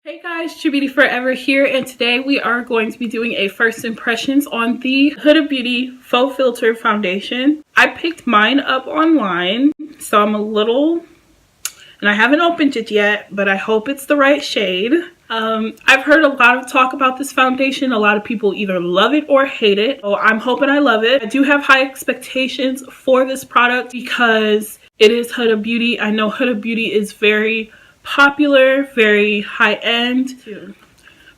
Hey guys, True Beauty Forever here, and today we are going to be doing a first impressions on the Huda Beauty Faux Filter Foundation. I picked mine up online, so I'm a little, and I haven't opened it yet, but I hope it's the right shade. I've heard a lot of talk about this foundation. A lot of people either love it or hate it, so I'm hoping I love it. I do have high expectations for this product because it is Huda Beauty. I know Huda Beauty is very popular, very high-end.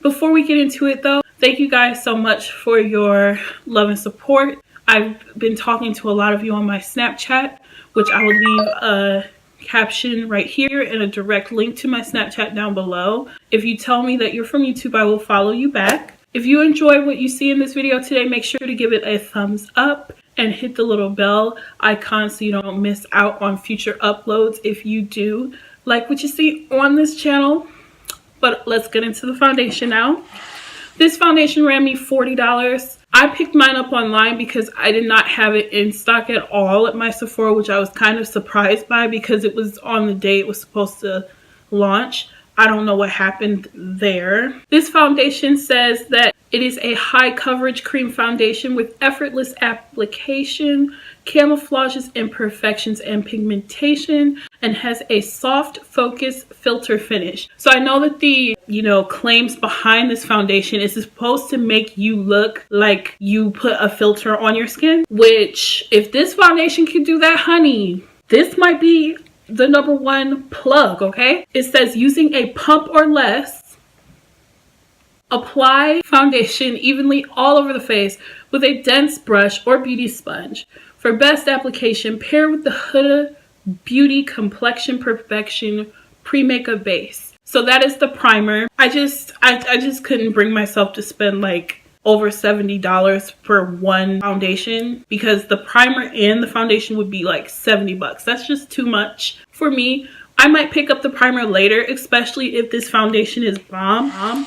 Before we get into it though, thank you guys so much for your love and support. I've been talking to a lot of you on my Snapchat, which I will leave a caption right here and a direct link to my Snapchat down below. If you tell me that you're from YouTube, I will follow you back. If you enjoy what you see in this video today, make sure to give it a thumbs up and hit the little bell icon so you don't miss out on future uploads if you do like what you see on this channel. But let's get into the foundation now. This foundation ran me $40. I picked mine up online because I did not have it in stock at all at my Sephora, which I was kind of surprised by because it was on the day it was supposed to launch. I don't know what happened there. This foundation says that it is a high coverage cream foundation with effortless application, camouflages imperfections and pigmentation, and has a soft focus filter finish. So I know that the claims behind this foundation is supposed to make you look like you put a filter on your skin, which if this foundation can do that, honey, this might be the #1 plug. Okay, it says using a pump or less, apply foundation evenly all over the face with a dense brush or beauty sponge. For best application, pair with the Huda Beauty Complexion Perfection Pre-Makeup Base. So that is the primer. I just couldn't bring myself to spend like over $70 for one foundation because the primer and the foundation would be like 70 bucks. That's just too much for me. I might pick up the primer later, especially if this foundation is bomb.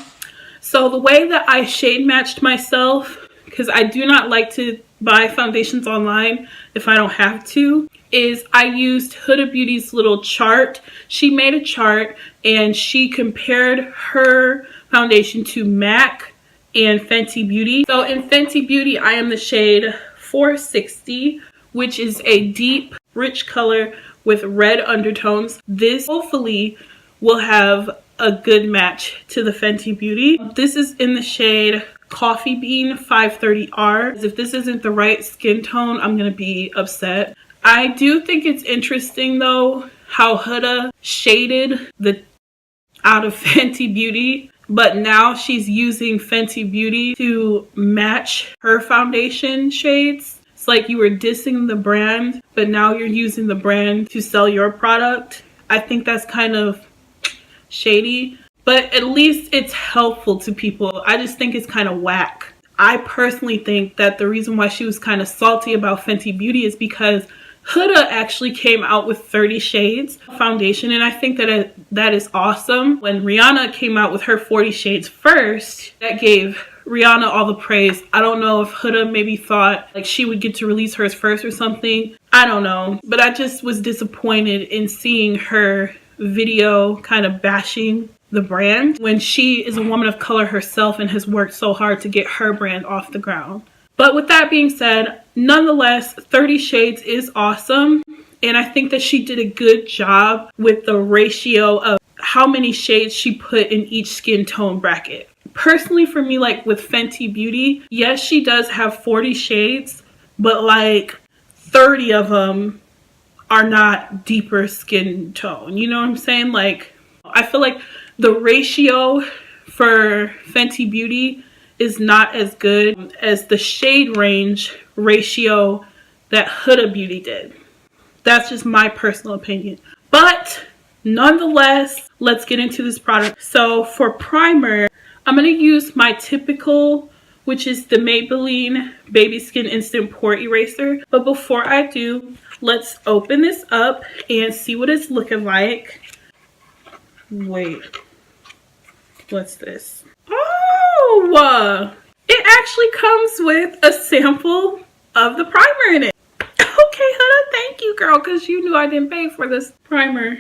So the way that I shade matched myself, because I do not like to buy foundations online if I don't have to, is I used Huda Beauty's little chart. She made a chart and she compared her foundation to MAC and Fenty Beauty. So in Fenty Beauty, I am the shade 460, which is a deep, rich color with red undertones. This hopefully will have a good match to the Fenty Beauty. This is in the shade Coffee Bean 530R. If this isn't the right skin tone, I'm gonna be upset. I do think it's interesting though how Huda shaded the out of Fenty Beauty, but now she's using Fenty Beauty to match her foundation shades. It's like you were dissing the brand, but now you're using the brand to sell your product. I think that's kind of shady, but at least it's helpful to people. I just think it's kind of whack. I personally think that the reason why she was kind of salty about Fenty Beauty is because Huda actually came out with 30 shades of foundation, and I think that that is awesome. When Rihanna came out with her 40 shades first, that gave Rihanna all the praise. I don't know if Huda maybe thought like she would get to release hers first or something. I don't know, but I just was disappointed in seeing her video kind of bashing the brand when she is a woman of color herself and has worked so hard to get her brand off the ground. But with that being said, nonetheless, 30 shades is awesome. And I think that she did a good job with the ratio of how many shades she put in each skin tone bracket. Personally, for me, like with Fenty Beauty, yes, she does have 40 shades, but like 30 of them are not deeper skin tone. You know what I'm saying? Like, I feel like the ratio for Fenty Beauty is not as good as the shade range ratio that Huda Beauty did. That's just my personal opinion. But nonetheless, let's get into this product. So for primer, I'm going to use my typical, which is the Maybelline Baby Skin Instant Pore Eraser. But before I do, let's open this up and see what it's looking like. Wait, what's this? Oh, it actually comes with a sample of the primer in it. Okay, Huda, thank you, girl, because you knew I didn't pay for this primer.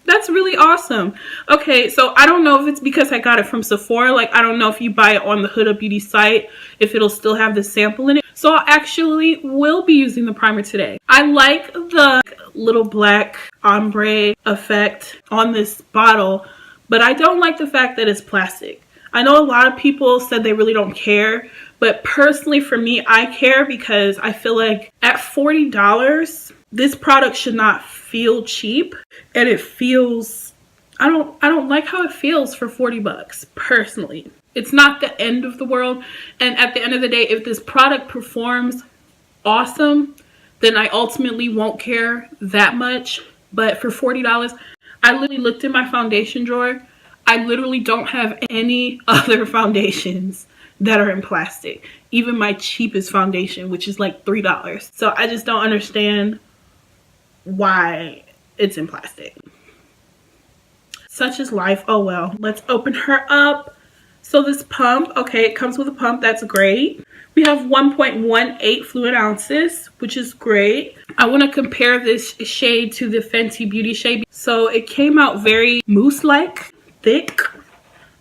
That's really awesome. Okay, so I don't know if it's because I got it from Sephora. Like, I don't know if you buy it on the Huda Beauty site, if it'll still have the sample in it. So I actually will be using the primer today. I like the little black ombre effect on this bottle, but I don't like the fact that it's plastic. I know a lot of people said they really don't care, but personally for me, I care because I feel like at $40, this product should not feel cheap, and it feels, I don't like how it feels for 40 bucks personally. It's not the end of the world, and at the end of the day, if this product performs awesome, then I ultimately won't care that much. But for $40, I literally looked in my foundation drawer. I literally don't have any other foundations that are in plastic, even my cheapest foundation, which is like $3. So I just don't understand why it's in plastic. Such is life. Oh well. Let's open her up. So this pump, okay, it comes with a pump. That's great. We have 1.18 fluid ounces, which is great. I want to compare this shade to the Fenty Beauty shade. So it came out very mousse-like, thick.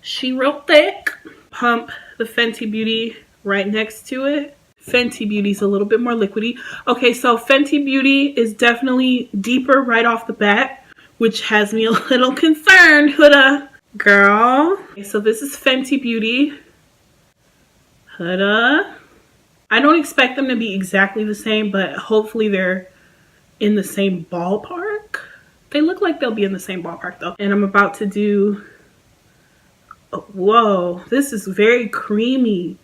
She real thick. Pump the Fenty Beauty right next to it. Fenty Beauty's a little bit more liquidy. Okay, so Fenty Beauty is definitely deeper right off the bat, which has me a little concerned, Huda girl. Okay, so this is Fenty Beauty. Huda. I don't expect them to be exactly the same, but hopefully they're in the same ballpark. They look like they'll be in the same ballpark though. And I'm about to do, oh, whoa, this is very creamy.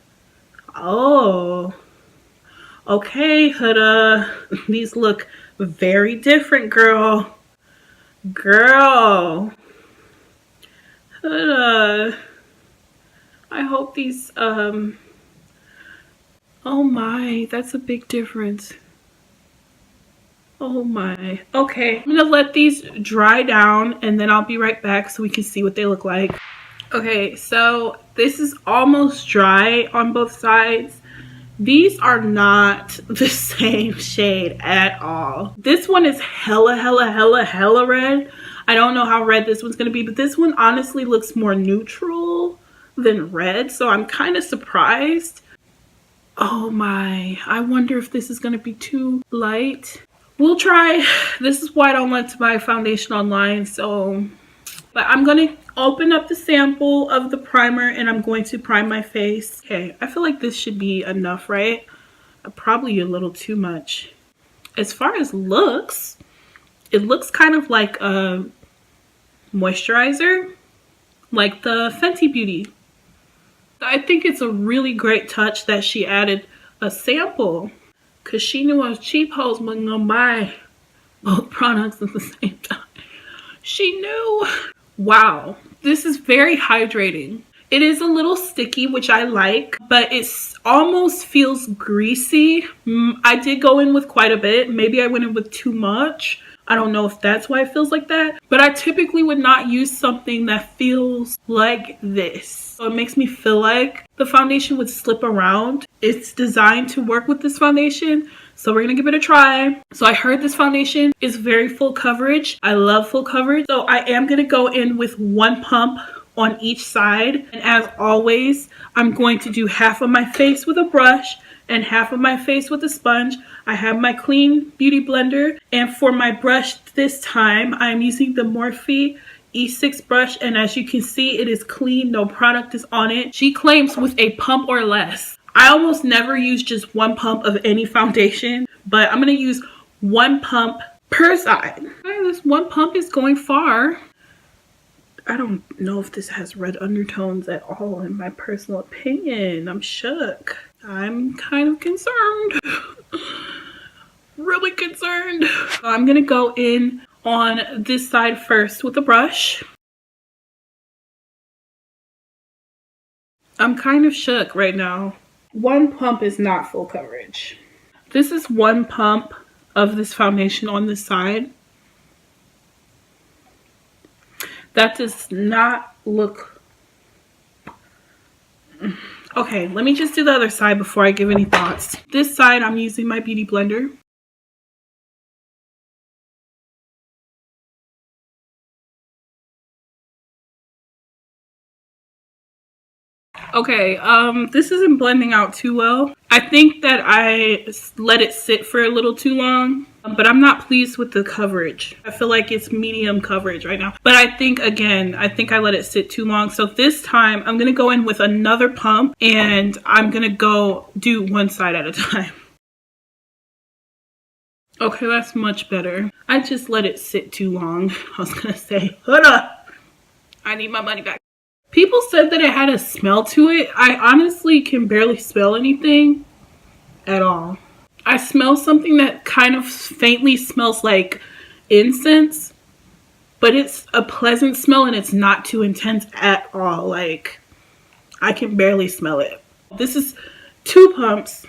Oh, okay, Huda. These look very different, girl. Girl. Huda. I hope these, oh my, that's a big difference. Oh my. Okay, I'm gonna let these dry down and then I'll be right back so we can see what they look like. Okay, so this is almost dry on both sides. These are not the same shade at all. This one is hella red. I don't know how red this one's gonna be, but this one honestly looks more neutral than red, so I'm kind of surprised. Oh my, I wonder if this is gonna be too light. We'll try. This is why I don't like to buy foundation online, so, but I'm gonna open up the sample of the primer and I'm going to prime my face. Okay, I feel like this should be enough, right? Probably a little too much. As far as looks, it looks kind of like a moisturizer, like the Fenty Beauty. I think it's a really great touch that she added a sample, because she knew us cheap hoes wasn't gonna buy both products at the same time. She knew. Wow, this is very hydrating. It is a little sticky, which I like, but it almost feels greasy. I did go in with quite a bit. Maybe I went in with too much. I don't know if that's why it feels like that, but I typically would not use something that feels like this. So it makes me feel like the foundation would slip around. It's designed to work with this foundation, so we're gonna give it a try. So I heard this foundation is very full coverage. I love full coverage. So I am gonna go in with one pump on each side. And as always, I'm going to do half of my face with a brush and half of my face with a sponge. I have my clean beauty blender, and for my brush this time I'm using the Morphe E6 brush, and as you can see, it is clean, no product is on it. She claims with a pump or less. I almost never use just one pump of any foundation, but I'm gonna use one pump per side. Okay, this one pump is going far. I don't know if this has red undertones at all, in my personal opinion. I'm shook. I'm kind of concerned. Really concerned. I'm gonna go in on this side first with a brush. I'm kind of shook right now. One pump is not full coverage. This is one pump of this foundation on this side. That does not look... Okay, let me just do the other side before I give any thoughts. This side, I'm using my beauty blender. Okay, this isn't blending out too well. I think that I let it sit for a little too long, but I'm not pleased with the coverage. I feel like it's medium coverage right now. But I think, again, I let it sit too long. So this time I'm gonna go in with another pump and I'm gonna go do one side at a time. Okay, that's much better. I just let it sit too long. I was gonna say, Huda, I need my money back. People said that it had a smell to it. I honestly can barely smell anything at all. I smell something that kind of faintly smells like incense, but it's a pleasant smell and it's not too intense at all. Like, I can barely smell it. This is 2 pumps.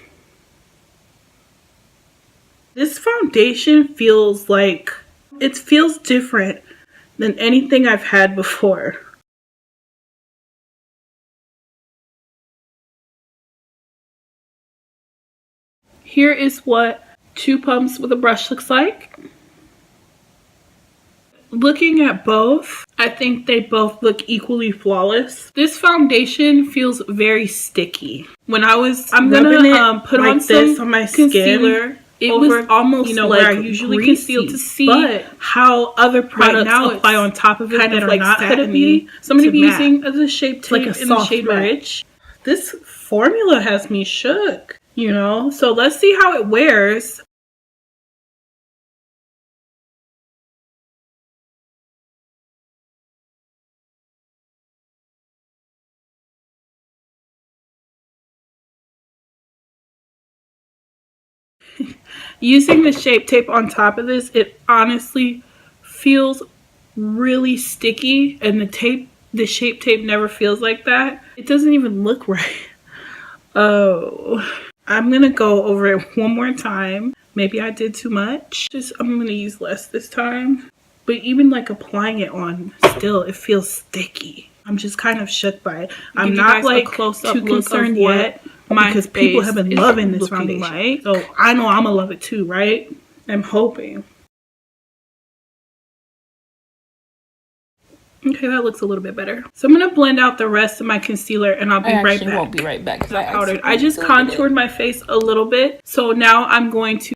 This foundation feels like, it feels different than anything I've had before. Here is what 2 pumps with a brush looks like. Looking at both, I think they both look equally flawless. This foundation feels very sticky. When I'm gonna put like on this on my concealer. It was almost, you know, like where I usually conceal to see, but how other products now apply on top of it kind that of are like not Huda Beauty. So I'm gonna be using the shape tape like in the shade Rich. This formula has me shook. You know, so let's see how it wears. Using the shape tape on top of this, it honestly feels really sticky, and the shape tape never feels like that. It doesn't even look right. Oh. I'm gonna go over it one more time. Maybe I did too much. I'm gonna use less this time. But even like applying it on, still it feels sticky. I'm just kind of shook by it. I'm not like too concerned yet because people have been loving this foundation. Like. So I know I'm gonna love it too, right? I'm hoping. Okay, that looks a little bit better. So I'm gonna blend out the rest of my concealer and I'll be right back. I won't be right back because I powdered. I just contoured my face a little bit. So now I'm going to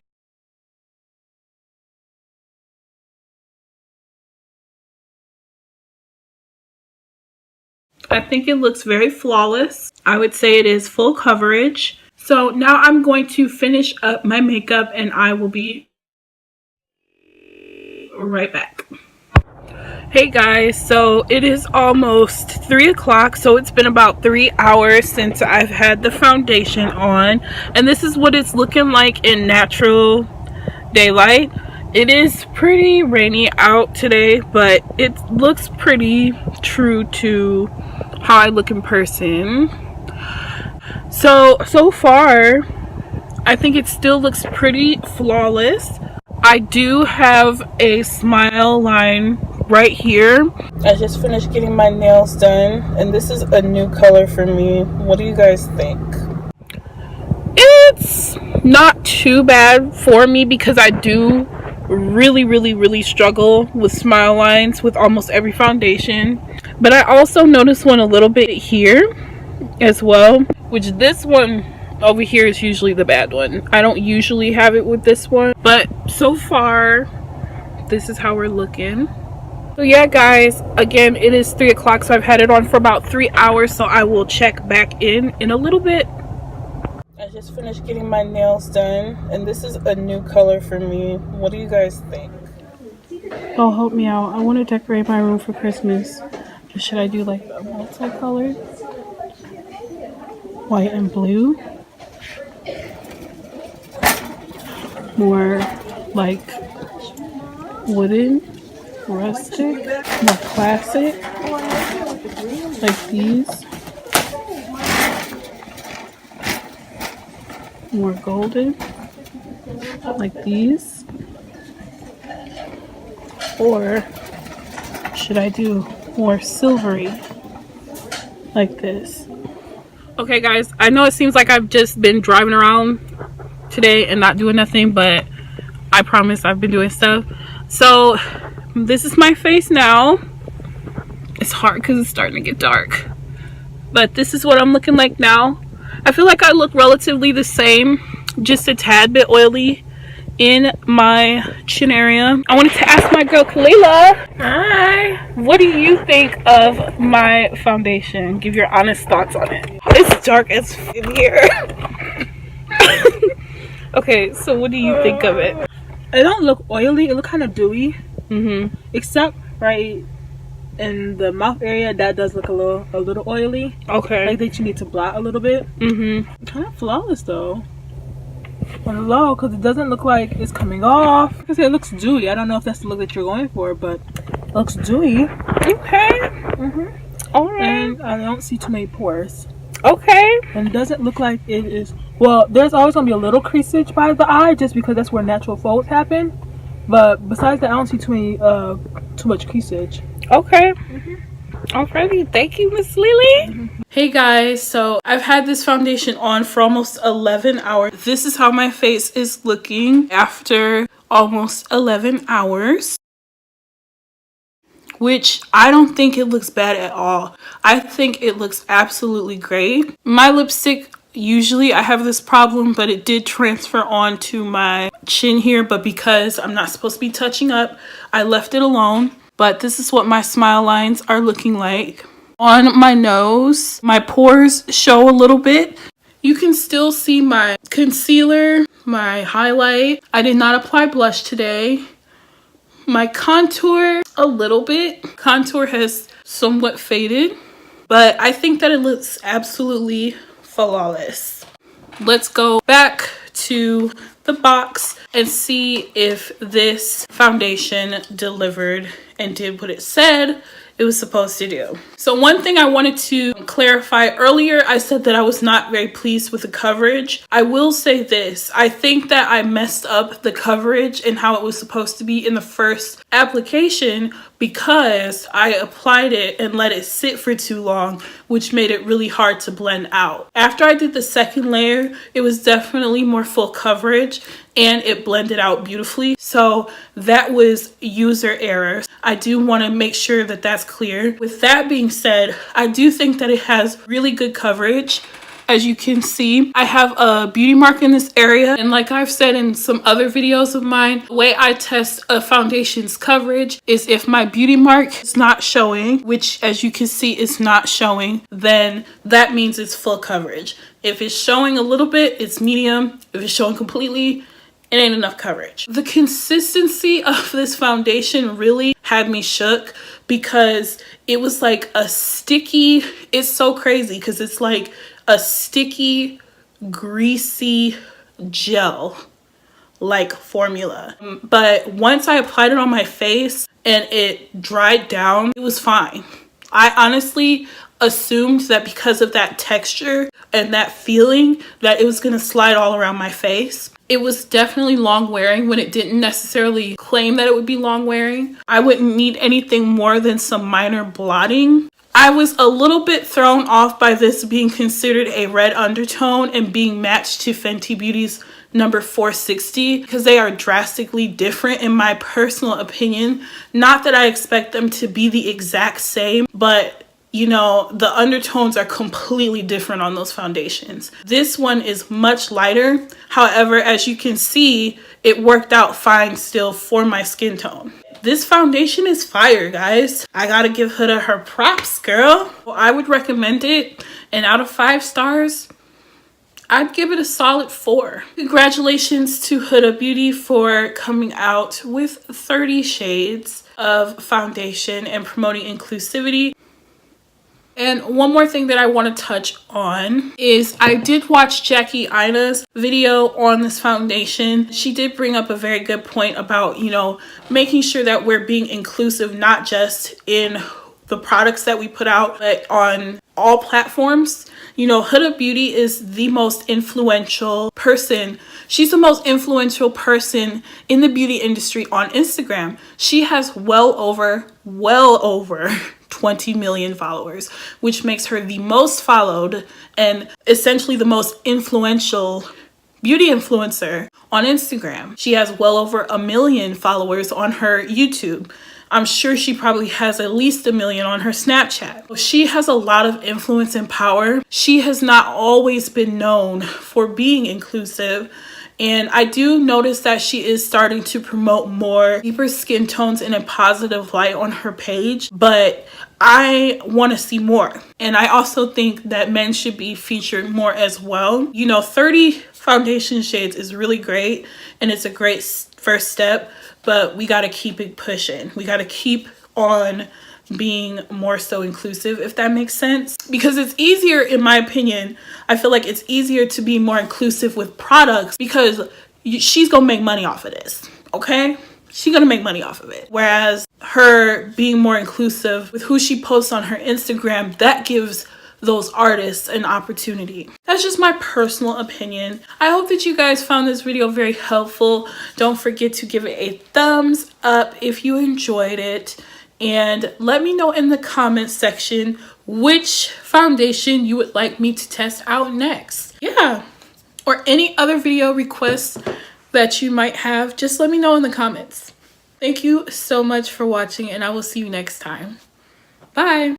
I think it looks very flawless. I would say it is full coverage. So now I'm going to finish up my makeup and I will be right back. Hey guys, so it is almost 3 o'clock, so it's been about 3 hours since I've had the foundation on, and this is what it's looking like in natural daylight. It is pretty rainy out today, but it looks pretty true to how I look in person. So far, I think it still looks pretty flawless. I do have a smile line right here. I just finished getting my nails done and this is a new color for me. What do you guys think? It's not too bad for me because I do really struggle with smile lines with almost every foundation, but I also noticed one a little bit here as well, which this one over here is usually the bad one. I don't usually have it with this one, but so far this is how we're looking. So yeah guys, again it is 3 o'clock, so I've had it on for about 3 hours, so I will check back in a little bit. I just finished getting my nails done and this is a new color for me. What do you guys think? Oh, help me out. I want to decorate my room for Christmas. Or should I do like the multicolored? White and blue? More like wooden? Rustic, more classic, like these, more golden, like these, or should I do more silvery, like this? Okay guys, I know it seems like I've just been driving around today and not doing nothing, but I promise I've been doing stuff. So this is my face now. It's hard because it's starting to get dark. but this is what I'm looking like now. I feel like I look relatively the same, just a tad bit oily in my chin area. I wanted to ask my girl Kalila, hi, what do you think of my foundation? Give your honest thoughts on it. It's dark as in here. Okay, so what do you think of it? It don't look oily, it look kind of dewy. Except right in the mouth area, that does look a little oily. Okay. Like that you need to blot a little bit. Kind of flawless though. On the low, because it doesn't look like it's coming off. Like I said, it looks dewy. I don't know if that's the look that you're going for, but it looks dewy. Okay. All right. And I don't see too many pores. Okay. And it doesn't look like it is. Well, there's always gonna be a little creasage by the eye, just because that's where natural folds happen. But besides that, I don't see too much creasage. Okay. Alrighty, thank you, Miss Lily. Hey guys, so I've had this foundation on for almost 11 hours. This is how my face is looking after almost 11 hours. Which I don't think it looks bad at all. I think it looks absolutely great. My lipstick, usually I have this problem, but it did transfer onto my chin here. But because I'm not supposed to be touching up, I left it alone. But this is what my smile lines are looking like. On my nose, my pores show a little bit. You can still see my concealer, my highlight. I did not apply blush today. My contour, a little bit. Contour has somewhat faded, but I think that it looks absolutely flawless. Let's go back to the box and see if this foundation delivered and did what it said it was supposed to do. So one thing I wanted to clarify earlier, I said that I was not very pleased with the coverage. I will say this, I think that I messed up the coverage and how it was supposed to be in the first application because I applied it and let it sit for too long, which made it really hard to blend out. After I did the second layer, it was definitely more full coverage and it blended out beautifully. So that was user error. I do want to make sure that that's clear. With that being said, I do think that it has really good coverage. As you can see, I have a beauty mark in this area. And like I've said in some other videos of mine, the way I test a foundation's coverage is if my beauty mark is not showing, which as you can see is not showing, then that means it's full coverage. If it's showing a little bit, it's medium. If it's showing completely, it ain't enough coverage. The consistency of this foundation really had me shook because it was like a sticky, it's so crazy because it's like a sticky, greasy gel like formula. But once I applied it on my face and it dried down, it was fine. I honestly assumed that because of that texture and that feeling that it was gonna slide all around my face. It was definitely long wearing when it didn't necessarily claim that it would be long wearing. I wouldn't need anything more than some minor blotting. I was a little bit thrown off by this being considered a red undertone and being matched to Fenty Beauty's number 460 because they are drastically different in my personal opinion. Not that I expect them to be the exact same, but you know, the undertones are completely different on those foundations. This one is much lighter. However, as you can see, it worked out fine still for my skin tone. This foundation is fire, guys. I gotta give Huda her props, girl. Well, I would recommend it. And out of 5 stars, I'd give it a solid 4. Congratulations to Huda Beauty for coming out with 30 shades of foundation and promoting inclusivity. And one more thing that I want to touch on is I did watch Jackie Aina's video on this foundation. She did bring up a very good point about, you know, making sure that we're being inclusive, not just in the products that we put out, but on all platforms. You know, Huda Beauty is the most influential person. She's the most influential person in the beauty industry on Instagram. She has well over 20 million followers, which makes her the most followed and essentially the most influential beauty influencer on Instagram. She has well over 1 million followers on her YouTube. I'm sure she probably has at least 1 million on her Snapchat. She has a lot of influence and power. She has not always been known for being inclusive. And I do notice that she is starting to promote more deeper skin tones in a positive light on her page, but I want to see more. And I also think that men should be featured more as well. You know, 30 foundation shades is really great, and it's a great first step, but we got to keep it pushing. We got to keep on being more so inclusive, if that makes sense, because it's easier, in my opinion. I feel like it's easier to be more inclusive with products because she's gonna make money off of this, okay? She's gonna make money off of it. Whereas her being more inclusive with who she posts on her Instagram, that gives those artists an opportunity. That's just my personal opinion. I hope that you guys found this video very helpful. Don't forget to give it a thumbs up if you enjoyed it. And let me know in the comment section which foundation you would like me to test out next. Yeah. Or any other video requests that you might have, just let me know in the comments. Thank you so much for watching, and I will see you next time. Bye.